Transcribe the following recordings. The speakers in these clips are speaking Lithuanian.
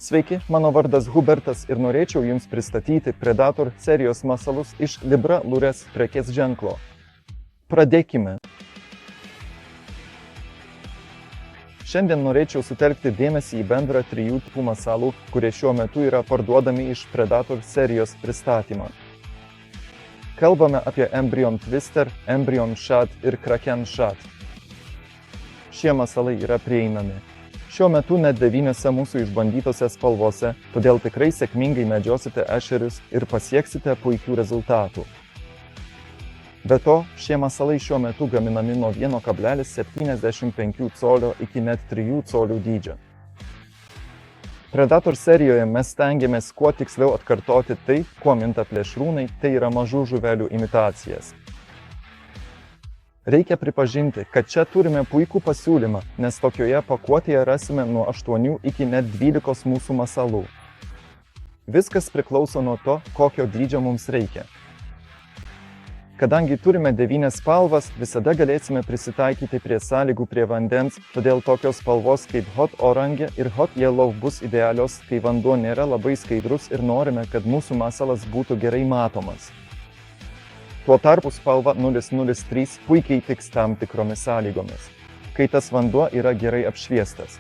Sveiki, mano vardas Hubertas ir norėčiau Jums pristatyti Predator serijos masalus iš Libra Lures prekės ženklo. Pradėkime. Šiandien norėčiau sutelkti dėmesį į bendrą 3 tipų masalų, kurie šiuo metu yra parduodami iš Predator serijos pristatymą. Kalbame apie Embryon Twister, Embryon Shad ir Kraken Shad. Šie masalai yra prieinami. Šiuo metu net 9 mūsų išbandytose spalvose, todėl tikrai sėkmingai medžiosite ešerius ir pasieksite puikių rezultatų. Be to, šie masalai šiuo metu gaminami nuo 1,75 colio iki net 3 colių dydžio. Predator serijoje mes stengiamės kuo tiksliau atkartoti tai, kuo minta plėšrūnai, tai yra mažų žuvelių imitacijas. Reikia pripažinti, kad čia turime puikų pasiūlymą, nes tokioje pakuotėje rasime nuo 8 iki net 12 mūsų masalų. Viskas priklauso nuo to, kokio dydžio mums reikia. Kadangi turime 9 spalvas, visada galėsime prisitaikyti prie sąlygų prie vandens, todėl tokios spalvos kaip Hot Orange ir Hot Yellow bus idealios, kai vanduo nėra labai skaidrus ir norime, kad mūsų masalas būtų gerai matomas. Tuo tarpu spalva 003 puikiai tiks tam tikromis sąlygomis, kai tas vanduo yra gerai apšviestas.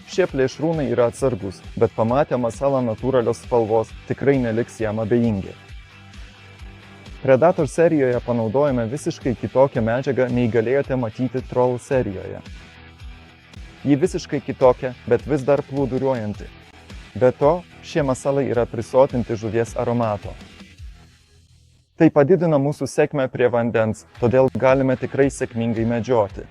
Šie plėšrūnai yra atsargus, bet pamatę masalą natūralios spalvos tikrai neliks jam abejingi. Predator serijoje panaudojame visiškai kitokią medžiagą, nei galėjote matyti Troll serijoje. Ji visiškai kitokia, bet vis dar plūduriuojanti. Be to, šie masalai yra prisotinti žuvies aromato. Tai padidina mūsų sėkmę prie vandens, todėl galime tikrai sėkmingai medžioti.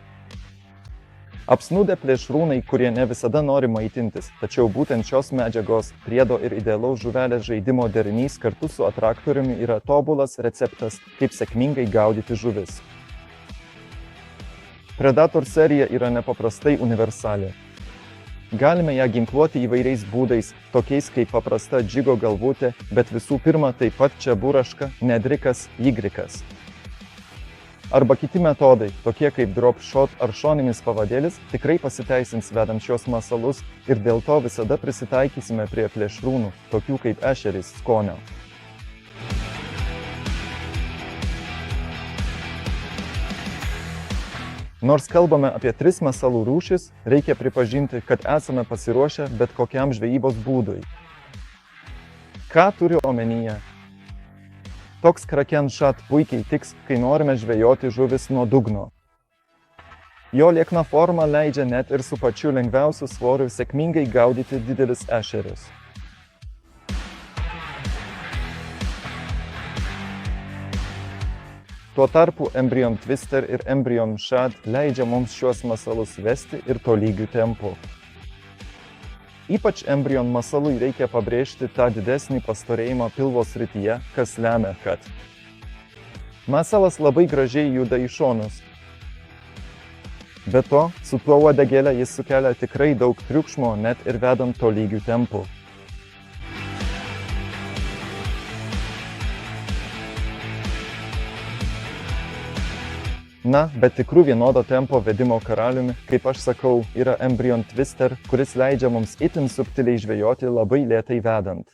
Apsnūdę plėšrūnai, kurie ne visada nori maitintis, tačiau būtent šios medžiagos, priedo ir idealaus žuvelės žaidimo derinys kartu su atraktoriumi yra tobulas receptas, kaip sėkmingai gaudyti žuvis. Predator serija yra nepaprastai universali. Galime ją ginkluoti įvairiais būdais, tokiais kaip paprasta džigo galvutė, bet visų pirma taip pat čia buraška, nedrikas, jigrikas. Arba kiti metodai, tokie kaip drop shot ar šoninis pavadėlis, tikrai pasiteisins vedant šios masalus ir dėl to visada prisitaikysime prie plėšrūnų, tokių kaip ešeris, skonio. Nors kalbame apie 3 masalų rūšis, reikia pripažinti, kad esame pasiruošę bet kokiam žvejybos būdui. Ką turiu omenyje? Toks Kraken Shad puikiai tiks, kai norime žvejoti žuvis nuo dugno. Jo liekna forma leidžia net ir su pačiu lengviausiu svoriu sėkmingai gaudyti didelius ešerius. Tuo tarpu Embryon Twister ir Embryon Shad leidžia mums šiuos masalus vesti ir tolygiu tempu. Ypač Embryon masalui reikia pabrėžti tą didesnį pastorėjimą pilvo srityje, kas lemia, kad masalas labai gražiai juda į šonus. Be to, su tuo uodegėle jis sukelia tikrai daug triukšmo, net ir vedant tolygiu tempu. Na, bet tikrų vienodo tempo vedimo karaliumi, kaip aš sakau, yra Embryon Twister, kuris leidžia mums itin subtiliai žvejoti labai lėtai vedant.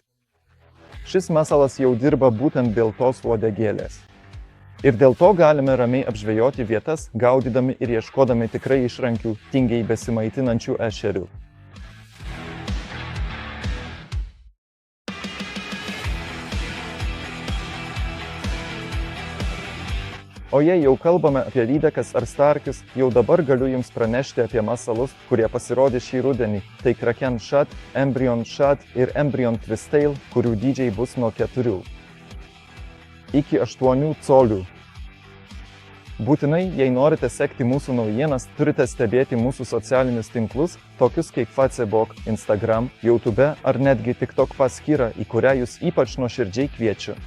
Šis masalas jau dirba būtent dėl tos uodegėlės. Ir dėl to galime ramiai apžvejoti vietas, gaudydami ir ieškodami tikrai išrankių, tingiai besimaitinančių ešerių. O jei jau kalbame apie lydekas ar starkius, jau dabar galiu Jums pranešti apie masalus, kurie pasirodys šį rudenį. Tai Kraken Shad, Embryon Shad ir Embryon Twistail, kurių dydžiai bus nuo 4 iki 8 colių. Būtinai, jei norite sekti mūsų naujienas, turite stebėti mūsų socialinius tinklus, tokius kaip Facebook, Instagram, YouTube ar netgi TikTok paskyrą, į kurią Jūs ypač nuoširdžiai kviečiu.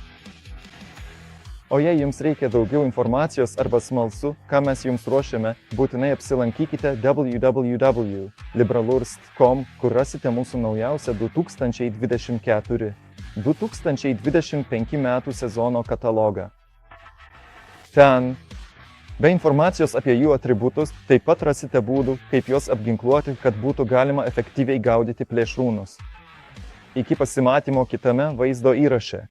O jei Jums reikia daugiau informacijos arba smalsu, ką mes Jums ruošiame, būtinai apsilankykite www.libralures.com, kur rasite mūsų naujausią 2024-2025 metų sezono katalogą. Ten, be informacijos apie jų atributus, taip pat rasite būdų, kaip juos apginkluoti, kad būtų galima efektyviai gaudyti plėšrūnus. Iki pasimatymo kitame vaizdo įraše.